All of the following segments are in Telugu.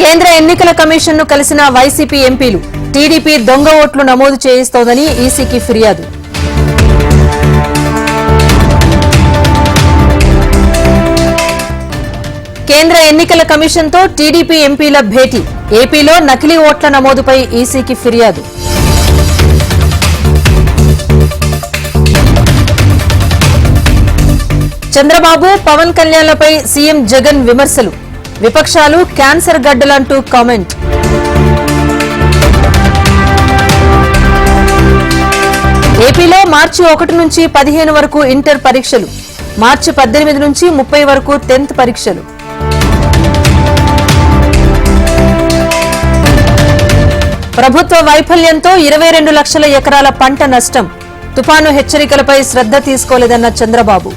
కేంద్ర ఎన్నికల కమిషన్ ను కలిసిన వైసీపీ ఎంపీలు టీడీపీ దొంగ ఓట్లు నమోదు చేయిస్తోందని ఈసీకి ఫిర్యాదు. కేంద్ర ఎన్నికల కమిషన్ తో టీడీపీ ఎంపీల భేటీ. ఏపీలో నకిలీ ఓట్ల నమోదుపై ఈసీకి ఫిర్యాదు. చంద్రబాబు పవన్ కళ్యాణ్లపై సీఎం జగన్ విమర్శలు. విపక్షాలు క్యాన్సర్ గడ్డలంటూ కామెంట్. ఏపీలో మార్చి 1 నుంచి 15 వరకు ఇంటర్ పరీక్షలు. మార్చి 18 నుంచి 30 వరకు 10th పరీక్షలు. ప్రభుత్వ వైఫల్యంతో 22 లక్షల ఎకరాల పంట నష్టం. తుపాను హెచ్చరికలపై శ్రద్ధ తీసుకోలేదన్న చంద్రబాబు.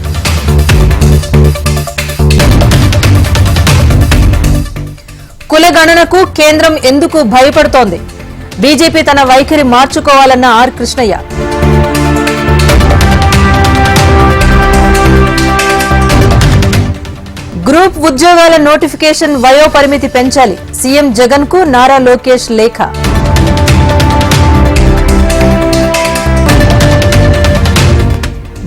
కులగణనకు కేంద్రం ఎందుకు భయపడుతోంది? బీజేపీ తన వైఖరి మార్చుకోవాలన్న ఆర్ కృష్ణయ్య. గ్రూప్ ఉద్యోగాల నోటిఫికేషన్ వయో పరిమితి పెంచాలి. సీఎం జగన్ కు నారా లోకేష్ లేఖ.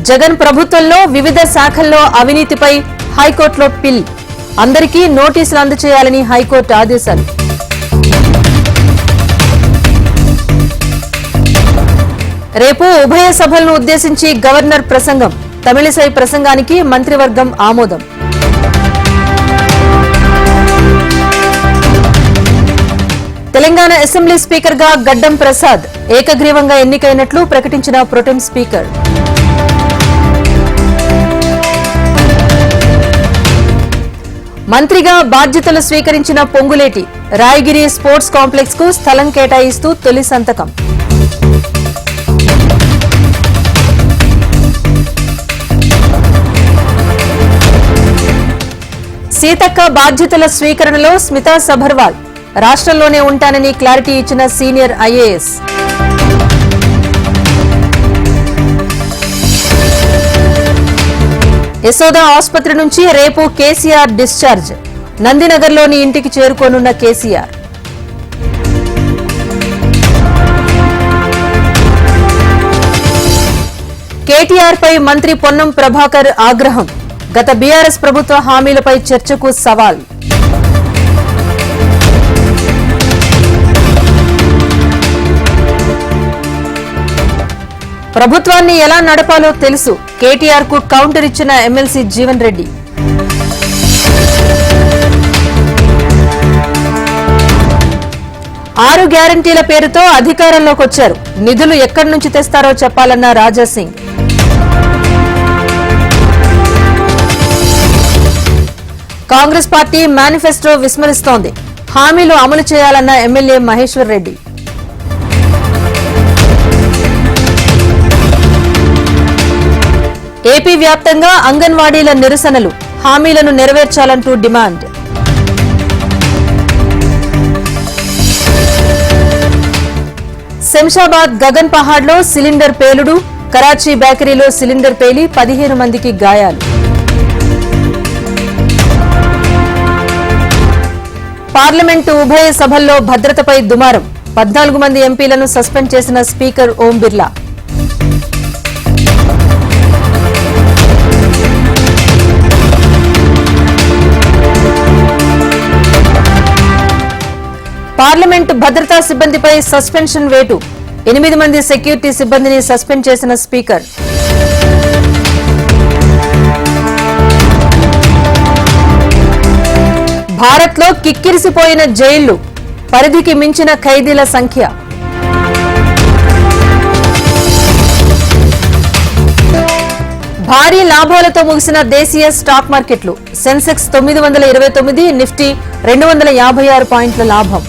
జగన్ ప్రభుత్వంలో వివిధ శాఖల్లో అవినీతిపై హైకోర్టులో పిల్. అందరికీ నోటీసులు అందజేయాలని హైకోర్టు ఆదేశాలు. రేపు ఉభయ సభలను ఉద్దేశించి గవర్నర్ ప్రసంగం. తమిళిసై ప్రసంగానికి మంత్రివర్గం ఆమోదం. తెలంగాణ అసెంబ్లీ స్పీకర్ గా గడ్డం ప్రసాద్ ఏకగ్రీవంగా ఎన్నికైనట్లు ప్రకటించిన ప్రొటెం స్పీకర్. మంత్రిగా బాధ్యతలు స్వీకరించిన పొంగులేటి రాయగిరి స్పోర్ట్స్ కాంప్లెక్స్ కు స్థలం కేటాయిస్తూ తొలి సంతకం. సీతక్క బాధ్యతల స్వీకరణలో స్మితా సబర్వాల్ రాష్ట్రంలోనే ఉంటానని క్లారిటీ ఇచ్చిన సీనియర్ ఐఏఎస్. యశోద ఆసుపత్రి నుంచి రేపు కేసీఆర్ డిశ్చార్జ్. నందినగర్లోని ఇంటికి చేరుకోనున్న కేసీఆర్. కేటీఆర్ పై మంత్రి పొన్నం ప్రభాకర్ ఆగ్రహం. గత బీఆర్ఎస్ ప్రభుత్వ హామీలపై చర్చకు సవాల్. ప్రభుత్వాన్ని ఎలా నడపాలో తెలుసు. కేటీఆర్ కు కౌంటర్ ఇచ్చిన ఎమ్మెల్సీ జీవన్ రెడ్డి. ఆరు గ్యారంటీల పేరుతో అధికారంలోకి వచ్చారు. నిధులు ఎక్కడి నుంచి తెస్తారో చెప్పాలన్న రాజాసింగ్. కాంగ్రెస్ పార్టీ మేనిఫెస్టో విస్మరిస్తోంది. హామీలు అమలు చేయాలన్న ఎమ్మెల్యే మహేశ్వర్ రెడ్డి. ఏపీ వ్యాప్తంగా అంగన్వాడీల నిరసనలు. హామీలను నెరవేర్చాలంటూ డిమాండ్. శంషాబాద్ గగన్ పహాడ్లో సిలిండర్ పేలుడు. కరాచీ బేకరీలో సిలిండర్ పేలి 15 మందికి గాయాలు. పార్లమెంటు ఉభయ సభల్లో భద్రతపై దుమారం. 14 మంది ఎంపీలను సస్పెండ్ చేసిన స్పీకర్ ఓం బిర్లా. పార్లమెంటు భద్రతా సిబ్బందిపై సస్పెన్షన్ వేటు. 8 మంది సెక్యూరిటీ సిబ్బందిని సస్పెండ్ చేసిన స్పీకర్. భారత్లో కిక్కిరిసిపోయిన జైళ్లు. పరిధికి మించిన ఖైదీల సంఖ్య. భారీ లాభాలతో ముగిసిన దేశీయ స్టాక్ మార్కెట్లు. సెన్సెక్స్ 929, నిఫ్టీ 256 పాయింట్ల లాభం.